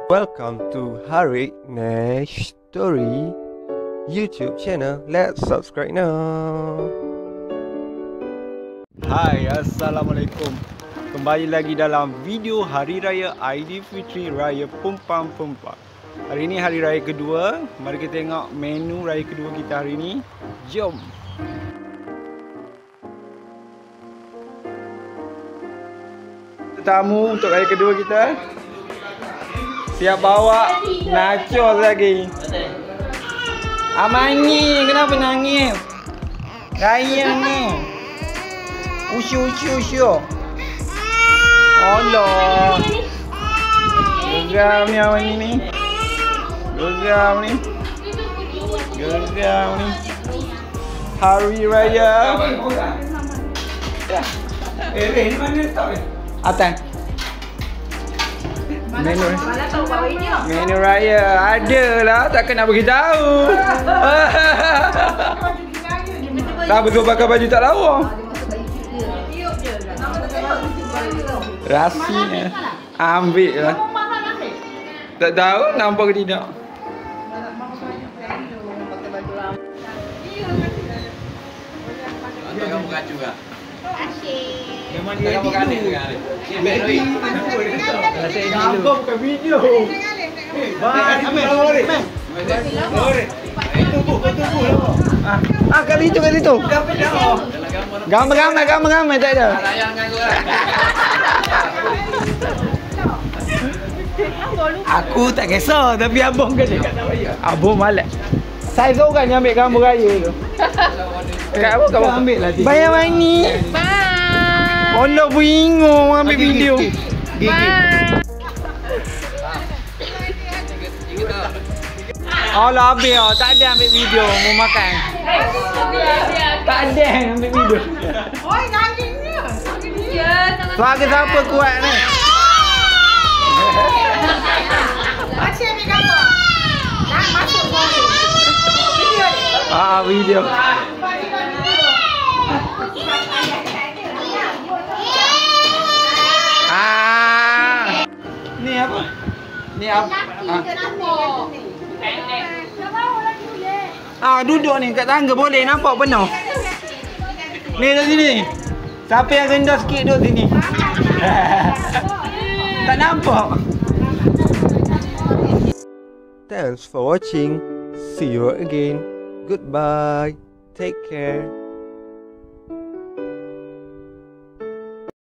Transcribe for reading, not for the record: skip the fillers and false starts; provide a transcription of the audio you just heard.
Welcome to Harik Nash Story YouTube channel. Let's subscribe now. Hai, Assalamualaikum. Kembali lagi dalam video Hari Raya Aidilfitri Raya Pumpang. Hari ini hari raya kedua. Mari kita tengok menu raya kedua kita hari ini. Jom. Tetamu untuk raya kedua kita. Siap bawa nachos lagi. Amangi, kenapa nangis? Raya ni. Usyu. Allah. Geram ni awak ni. Geram ni. Hari Raya. Ni mana tak? Atas. Menu raya ada lah, takkan nak beritahu. Tak betul pakai baju tak lawa. Rahsia. Ambil lah. Tak tahu nampak ke tidak. Kamu kacau ke? Memang dia bukan ni. Apa bukan video? Kali itu. Gambar tak ada. Aku tak kisah, tapi abang kan cakap tak payah. Abang malas. Saya seorang yang ambil gambar raya tu. Kat apa kau ambil lah. Bayar money. Allah bingung ambil video. Allah habis oh, tak ada ambil video mau makan. Tak ada ambil video. Oi nangingnya. Suara siapa kuat ni? Macam ni gambar. Nak masuk video. Video. Ni apa? Ni apa? Duduk ni kat tangga boleh nampak penuh. Ni kat sini. Siapa yang rendah sikit duduk sini? Tak nampak. Thanks for watching. See you again. Goodbye. Take care.